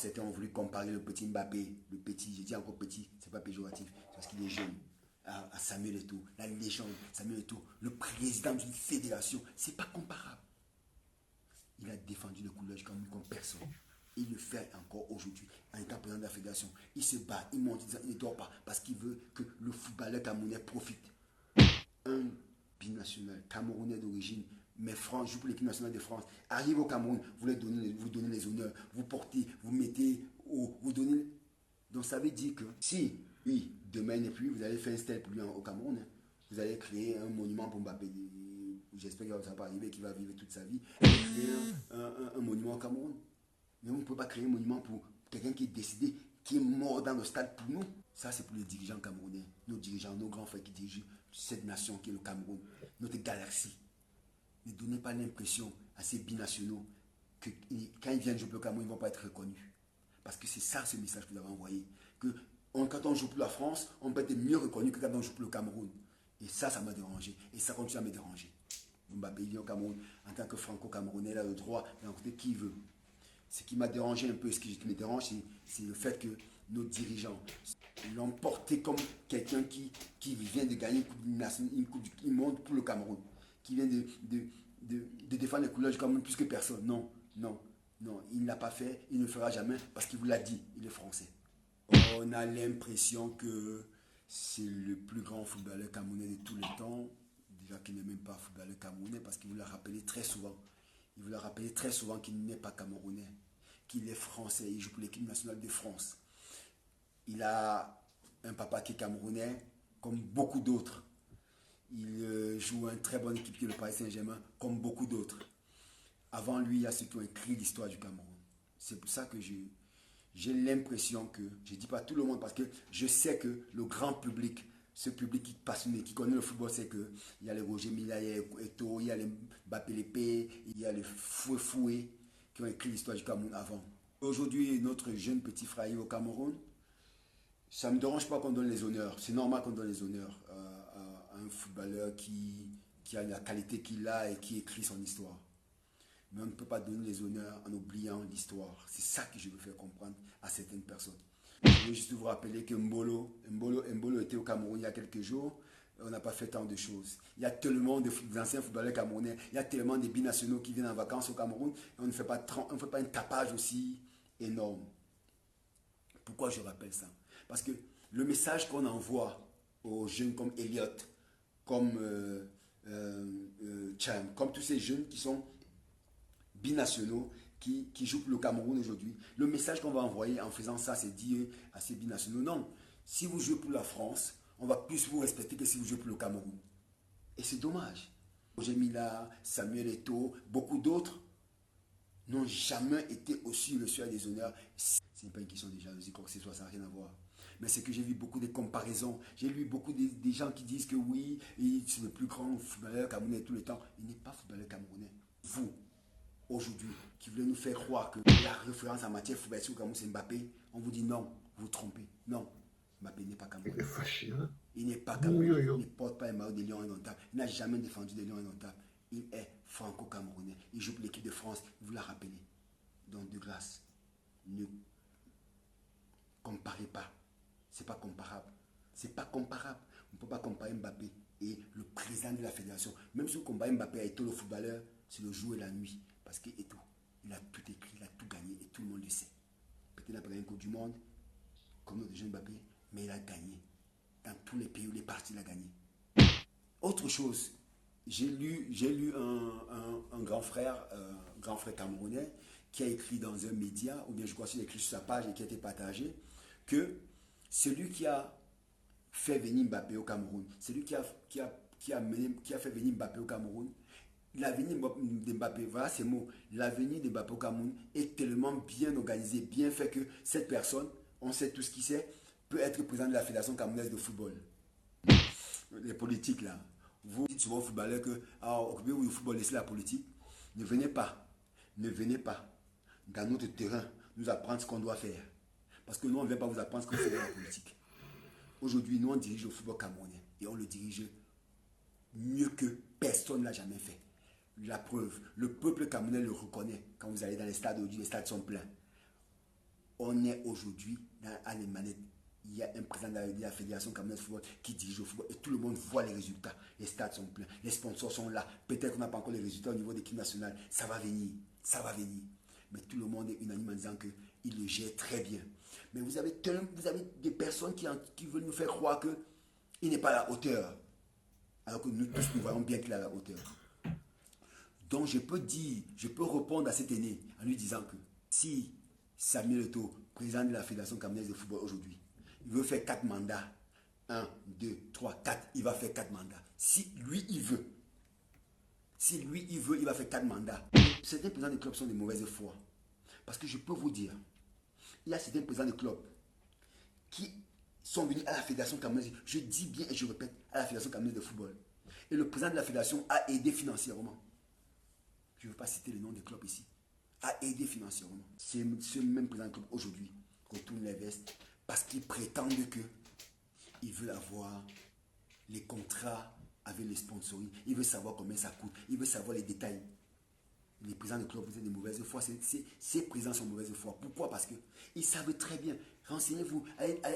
certains ont voulu comparer le petit Mbappé, le petit, je dis encore petit, c'est pas péjoratif, parce qu'il est jeune, à Samuel Eto'o, la légende, Samuel Eto'o, le président d'une fédération. C'est pas comparable. Il a défendu le couleur comme personne. Il le fait encore aujourd'hui en étant président de la fédération. Il se bat, il monte, il ne dort pas parce qu'il veut que le footballeur camerounais profite. Un binational camerounais d'origine, mais France, joue pour l'équipe nationale de France, arrive au Cameroun, vous donnez les honneurs, vous portez, vous mettez, vous donnez. Donc ça veut dire que si, oui, demain il n'est plus, vous allez faire un stèle pour lui au Cameroun. Hein. Vous allez créer un monument pour Mbappé. J'espère que ça va pas arriver, qu'il va vivre toute sa vie. Créer un monument au Cameroun. Mais on ne peut pas créer un monument pour quelqu'un qui est décédé, qui est mort dans le stade pour nous. Ça, c'est pour les dirigeants camerounais, nos dirigeants, nos grands frères qui dirigent cette nation qui est le Cameroun, notre galaxie. Ne donnez pas l'impression à ces binationaux que quand ils viennent jouer pour le Cameroun, ils ne vont pas être reconnus. Parce que c'est ça ce message que vous avez envoyé. Que quand on joue pour la France, on peut être mieux reconnu que quand on joue pour le Cameroun. Et ça m'a dérangé. Et ça continue à me déranger. Mbappé vient au Cameroun en tant que franco-camerounais, il a le droit d'encourager qui il veut. Ce qui m'a dérangé un peu, ce qui me dérange, c'est le fait que nos dirigeants l'ont porté comme quelqu'un qui vient de gagner une coupe du monde pour le Cameroun, qui vient de défendre les couleurs du Cameroun plus que personne. Non, non, non, il ne l'a pas fait, il ne le fera jamais parce qu'il vous l'a dit, il est français. On a l'impression que c'est le plus grand footballeur camerounais de tous les temps, déjà qu'il n'est même pas footballeur camerounais parce qu'il vous l'a rappelé très souvent. Il vous l'a rappelé très souvent qu'il n'est pas camerounais, qu'il est français, il joue pour l'équipe nationale de France. Il a un papa qui est camerounais, comme beaucoup d'autres. Il joue une très bonne équipe qui est le Paris Saint-Germain, comme beaucoup d'autres. Avant lui, il y a ceux qui ont écrit l'histoire du Cameroun. C'est pour ça que j'ai l'impression que, je ne dis pas tout le monde, parce que je sais que le grand public, ce public qui passionné, qui connaît le football, c'est qu'il y a les Roger Mila, il y a les Eto'o, il y a les Mbappé Lépé, il y a les Foué qui ont écrit l'histoire du Cameroun avant. Aujourd'hui, notre jeune petit frère au Cameroun, ça ne me dérange pas qu'on donne les honneurs. C'est normal qu'on donne les honneurs à un footballeur qui a la qualité qu'il a et qui écrit son histoire. Mais on ne peut pas donner les honneurs en oubliant l'histoire. C'est ça que je veux faire comprendre à certaines personnes. Je veux juste vous rappeler que Mbolo était au Cameroun il y a quelques jours. On n'a pas fait tant de choses. Il y a tellement d'anciens footballeurs camerounais, il y a tellement de binationaux qui viennent en vacances au Cameroun. Et on ne fait pas un tapage aussi énorme. Pourquoi je rappelle ça? Parce que le message qu'on envoie aux jeunes comme Elliot, comme Cham, comme tous ces jeunes qui sont binationaux, qui jouent pour le Cameroun aujourd'hui, le message qu'on va envoyer en faisant ça, c'est dire à ces binationaux, non, si vous jouez pour la France, on va plus vous respecter que si vous jouez pour le Cameroun. Et c'est dommage. Roger Mila, Samuel Eto'o, beaucoup d'autres n'ont jamais été aussi le soir des honneurs. Ce n'est pas une question de jalousie, quoi que ce soit, ça n'a rien à voir. Mais c'est que j'ai vu beaucoup de comparaisons. J'ai lu beaucoup des gens qui disent que oui, c'est le plus grand footballeur camerounais de tout le temps. Il n'est pas footballeur camerounais. Vous, aujourd'hui, qui voulez nous faire croire que la référence en matière de football au Cameroun, c'est Mbappé, on vous dit non, vous vous trompez. Non, Mbappé n'est pas camerounais. Il est fâché, hein? Il n'est pas camerounais. Il ne porte pas un maillot des Lions indomptables. Il n'a jamais défendu des Lions indomptables. Il est franco-camerounais. Il joue pour l'équipe de France. Vous l'a rappelé. Donc, de grâce, ne comparez pas. C'est pas comparable. C'est pas comparable. On ne peut pas comparer Mbappé et le président de la fédération. Même si vous comparez Mbappé à Eto'o, le footballeur, c'est le jour et la nuit. Parce que Eto'o, il a tout écrit, il a tout gagné et tout le monde le sait. Peut-être qu'il n'a pas gagné une Coupe du Monde, comme notre jeune Mbappé, mais il a gagné. Dans tous les pays où il est parti, il a gagné. Autre chose, j'ai lu un grand frère camerounais, qui a écrit dans un média, ou bien je crois qu'il a écrit sur sa page et qui a été partagé, que celui qui a fait venir Mbappé au Cameroun, celui qui a fait venir Mbappé au Cameroun, l'avenir de Mbappé, voilà ces mots, l'avenir de Mbappé au Cameroun est tellement bien organisé, bien fait que cette personne, on sait tout ce qu'il sait, peut être président de la Fédération camerounaise de football. Les politiques là, vous dites souvent aux footballeurs que occupez-vous du football, laissez la politique. Ne venez pas dans notre terrain nous apprendre ce qu'on doit faire. Parce que nous, on ne vient pas vous apprendre ce qu'on fait dans la politique. Aujourd'hui, nous, on dirige le football camerounais et on le dirige mieux que personne ne l'a jamais fait. La preuve, le peuple camerounais le reconnaît. Quand vous allez dans les stades, aujourd'hui, les stades sont pleins. on est aujourd'hui à les manettes. Il y a un président de la Fédération camerounaise de football qui dirige le football et tout le monde voit les résultats. Les stades sont pleins, les sponsors sont là. Peut-être qu'on n'a pas encore les résultats au niveau de l'équipe nationale. Ça va venir, ça va venir. Mais tout le monde est unanime en disant qu'il le gère très bien. Mais vous avez des personnes qui veulent nous faire croire qu'il n'est pas à la hauteur. Alors que nous tous, nous voyons bien qu'il est à la hauteur. Donc je peux répondre à cet aîné en lui disant que si Samuel Eto'o, président de la Fédération camerounaise de football aujourd'hui, il veut faire 4 mandats, 1, 2, 3, 4, il va faire 4 mandats. Si lui, il veut, il va faire 4 mandats. Certains présidents de clubs sont de mauvaise foi. Parce que je peux vous dire, il y a certains présidents de clubs qui sont venus à la Fédération camerounaise, je dis bien et je répète, à la Fédération camerounaise de football. Et le président de la Fédération a aidé financièrement. Je ne veux pas citer le nom des clubs ici. A aidé financièrement. Ce même président de club aujourd'hui retourne les vestes parce qu'ils prétendent qu'ils veulent avoir les contrats avec les sponsoring. Ils veulent savoir combien ça coûte. Ils veulent savoir les détails. Les présidents de club, vous êtes de mauvaise foi. Ces présidents sont de mauvaise foi. Pourquoi? Parce qu'ils savent très bien. Renseignez-vous.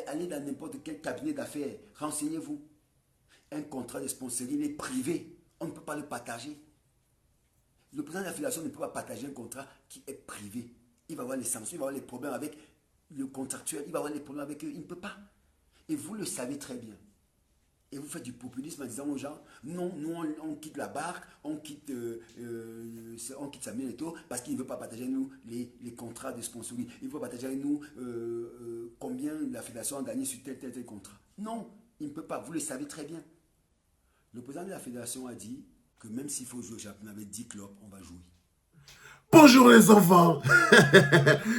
Allez dans n'importe quel cabinet d'affaires. Renseignez-vous. Un contrat de sponsoring est privé. On ne peut pas le partager. Le président de la fédération ne peut pas partager un contrat qui est privé. Il va avoir les sanctions, il va avoir les problèmes avec le contractuel, il va avoir les problèmes avec eux. Il ne peut pas. Et vous le savez très bien. Et vous faites du populisme en disant aux gens, non, nous on quitte la barque, on quitte Samuel Eto'o parce qu'il ne veut pas partager avec nous les contrats de sponsoring. Il veut partager avec nous combien la fédération a gagné sur tel contrat. Non, il ne peut pas. Vous le savez très bien. Le président de la fédération a dit que même s'il faut jouer au championnat avec 10 clubs, on va jouer. Bonjour les enfants.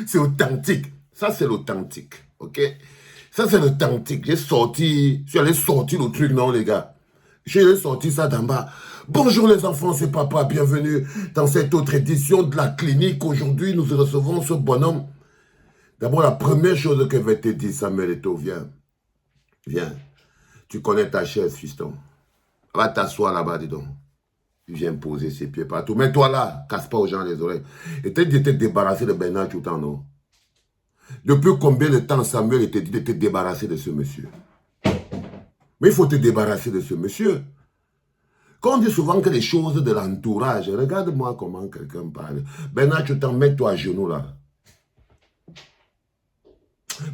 C'est authentique. Ça, c'est l'authentique. Ok? Ça, c'est l'authentique. Je suis allé sortir le truc, non, les gars? J'ai sorti ça d'en bas. Bonjour les enfants, c'est Papa. Bienvenue dans cette autre édition de la clinique. Aujourd'hui, nous recevons ce bonhomme. D'abord, la première chose que je vais te dire, Samuel Eto'o, viens. Viens. Tu connais ta chaise, fiston. Va t'asseoir là-bas, dis donc. Il vient poser ses pieds partout. Mets-toi là, casse pas aux gens les oreilles. Et t'es dit de te débarrasser de Bernard tout le temps, non? Depuis combien de temps Samuel était dit de te débarrasser de ce monsieur? Mais il faut te débarrasser de ce monsieur. Quand on dit souvent que les choses de l'entourage, regarde-moi comment quelqu'un parle. Bernard tout le temps, mets-toi à genoux là.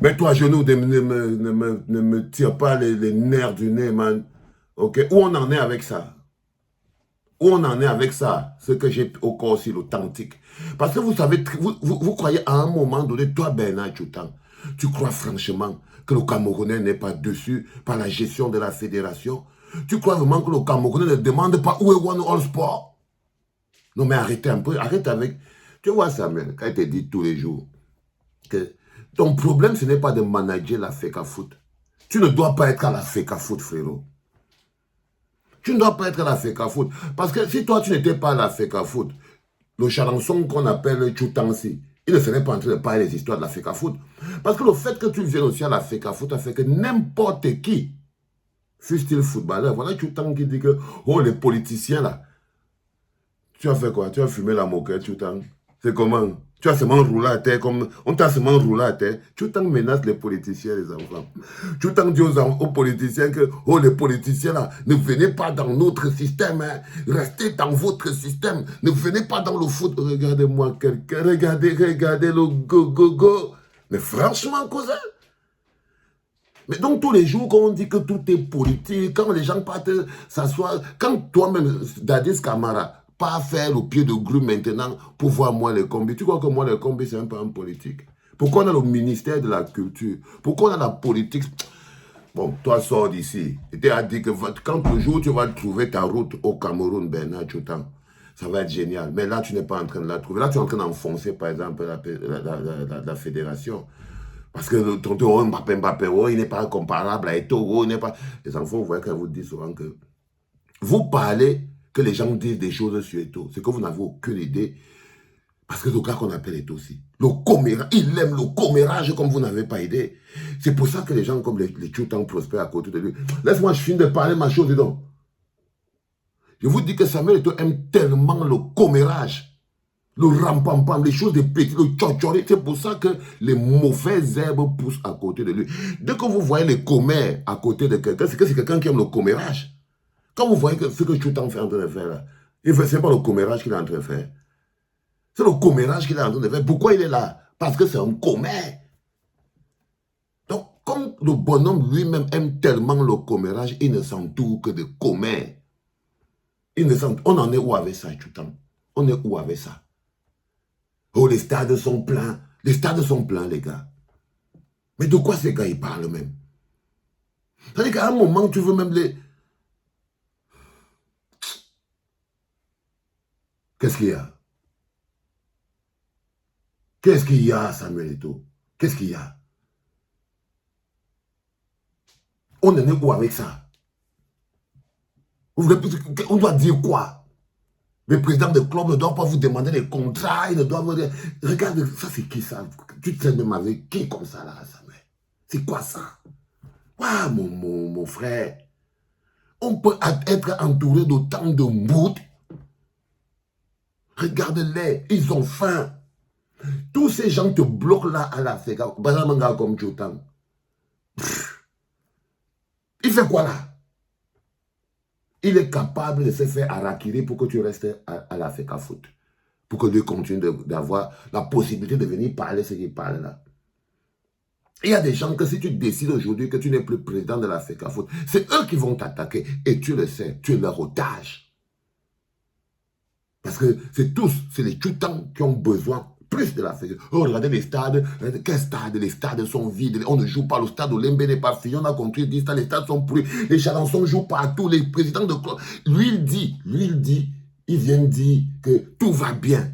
Mets-toi à genoux, ne me tire pas les nerfs du nez, man. Ok? Où on en est avec ça? Où on en est avec ça, ce que j'ai au corps aussi, l'authentique. Parce que vous savez, vous croyez à un moment donné, toi Bernard Tchoutan, tu crois franchement que le Camerounais n'est pas dessus par la gestion de la fédération? Tu crois vraiment que le Camerounais ne demande pas où est One All Sport? Non mais arrêtez un peu, arrête avec... Tu vois Samuel, quand il te dit tous les jours que ton problème ce n'est pas de manager la FECA Foot. Tu ne dois pas être à la FECA Foot, frérot. Tu ne dois pas être à la FECA Foot. Parce que si toi, tu n'étais pas à la FECA Foot, le charançon qu'on appelle Tchoutansi, il ne serait pas en train de parler des histoires de la FECA Foot. Parce que le fait que tu viennes aussi à la FECA Foot a fait que n'importe qui, fût-il footballeur, voilà Tchoutan qui dit que, oh, les politiciens là, tu as fait quoi? Tu as fumé la moquette, Tchoutan. C'est comment? Tu as seulement roulé à terre comme... On t'a seulement roulé à terre. Tchoutan menace les politiciens, les enfants. Tchoutan dit aux politiciens que, oh, les politiciens là, ne venez pas dans notre système, hein. Restez dans votre système. Ne venez pas dans le foot. Regardez-moi quelqu'un, regardez le go. Mais franchement, cousin. Mais donc tous les jours, quand on dit que tout est politique, quand les gens partent s'asseoir, quand toi-même, Dadis Camara, pas faire le pied de grue maintenant pour voir moi les combis. Tu crois que moi les combis c'est un peu en politique? Pourquoi on a le ministère de la culture? Pourquoi on a la politique? Bon, toi sors d'ici. Et tu as dit que quand le jour tu vas trouver ta route au Cameroun, Bernard Tchoutan, ça va être génial. Mais là tu n'es pas en train de la trouver. Là tu es en train d'enfoncer par exemple la fédération. Parce que tonton Mbappé, il n'est pas comparable à Eto'o, il n'est pas... Les enfants, vous voyez quand vous dites souvent que vous parlez que les gens disent des choses sur Eto'o, c'est que vous n'avez aucune idée. Parce que le gars qu'on appelle Eto'o aussi, le commérage, il aime le commérage comme vous n'avez pas idée. C'est pour ça que les gens comme les Tchoutan prospèrent à côté de lui. Laisse-moi, je finis de parler ma chose, dis donc. Je vous dis que Samuel Eto'o aime tellement le commérage le rampampam, les choses de petits, le tchotchoré. C'est pour ça que les mauvaises herbes poussent à côté de lui. Dès que vous voyez les commères à côté de quelqu'un, c'est que c'est quelqu'un qui aime le commérage. Quand vous voyez que ce que Choutan fait en train de faire là, c'est pas le commérage qu'il est en train de faire. C'est le commérage qu'il est en train de faire. Pourquoi il est là? Parce que c'est un commère. Donc, comme le bonhomme lui-même aime tellement le commérage, il ne s'entoure que de commères. On en est où avec ça, Choutan? On est où avec ça? Oh, les stades sont pleins. Les stades sont pleins, les gars. Mais de quoi ces gars, ils parlent même? C'est-à-dire qu'à un moment, tu veux même les... Qu'est-ce qu'il y a? Qu'est-ce qu'il y a, Samuel Eto'o? Qu'est-ce qu'il y a? On en est où avec ça? On doit dire quoi? Le président de club ne doit pas vous demander les contrats, il ne doit vous dire... Regarde, ça c'est qui ça? Tu te sais même avec qui comme ça là, Samuel? C'est quoi ça? Ah, mon frère. On peut être entouré d'autant de moutes. Regarde-les, ils ont faim. Tous ces gens te bloquent là à la FECA. Bazamanga comme Choutan. Il fait quoi là? Il est capable de se faire harakiri pour que tu restes à la FECA foot. Pour que tu continues d'avoir la possibilité de venir parler ce qu'il parle là. Il y a des gens que si tu décides aujourd'hui que tu n'es plus président de la FECA foot, c'est eux qui vont t'attaquer. Et tu le sais, tu es leur otage. Parce que c'est tous, c'est les Choutans qui ont besoin plus de la fête. Oh, regardez les stades. Quels stades? Les stades sont vides. On ne joue pas. Le stade Olembe n'est pas fini. On a compris, les stades sont pourris. Les chansons jouent partout. Les présidents de club. Lui, il vient dire que tout va bien.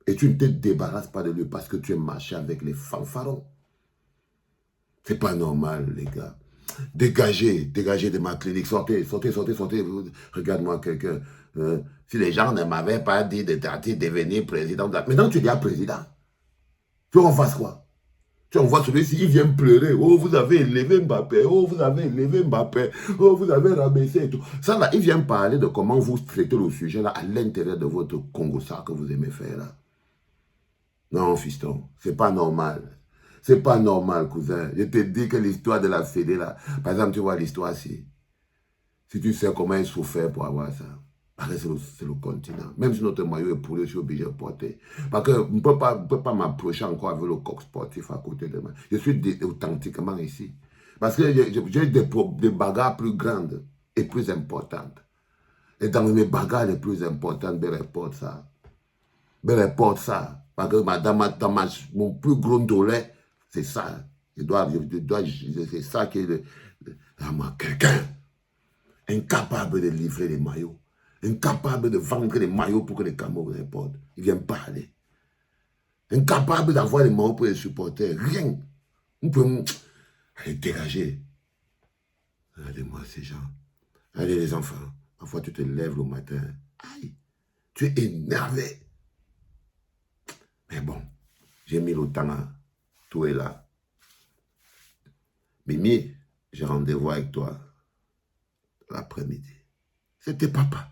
Et tu ne te débarrasses pas de lui parce que tu es marché avec les fanfarons. C'est pas normal, les gars. Dégagez de ma clinique. Sortez. Regarde-moi quelqu'un. Si les gens ne m'avaient pas dit de devenir président. Maintenant, tu deviens président. Tu en fasses quoi? Tu envoies celui-ci, il vient pleurer. Oh, vous avez élevé Mbappé. Oh, vous avez élevé Mbappé. Oh, vous avez rabaissé et tout. Ça, là, il vient parler de comment vous traitez le sujet là à l'intérieur de votre Congo, ça que vous aimez faire là. Non, fiston, c'est pas normal. C'est pas normal, cousin. Je te dis que l'histoire de la Fédé là, par exemple, tu vois l'histoire si tu sais comment ils souffrent pour avoir ça. Parce que c'est le continent. Même si notre maillot est pourri, je suis obligé de porter. Parce que je ne peux pas m'approcher encore avec le coq sportif à côté de moi. Je suis authentiquement ici. Parce que j'ai des bagarres plus grandes et plus importantes. Et dans mes bagarres les plus importantes, je reporte ça. Je reporte ça. Parce que mon plus gros dolé, c'est ça. C'est ça qui est quelqu'un incapable de livrer les maillots. Incapable de vendre les maillots pour que les Camerounais portent. Il vient parler. Incapable d'avoir les maillots pour les supporters. Rien. On peut... Allez, dégager. Regardez-moi ces gens. Allez les enfants. Parfois tu te lèves le matin. Aïe. Tu es énervé. Mais bon. J'ai mis le temps. Tout est là. Mimi, j'ai rendez-vous avec toi l'après-midi. C'était papa.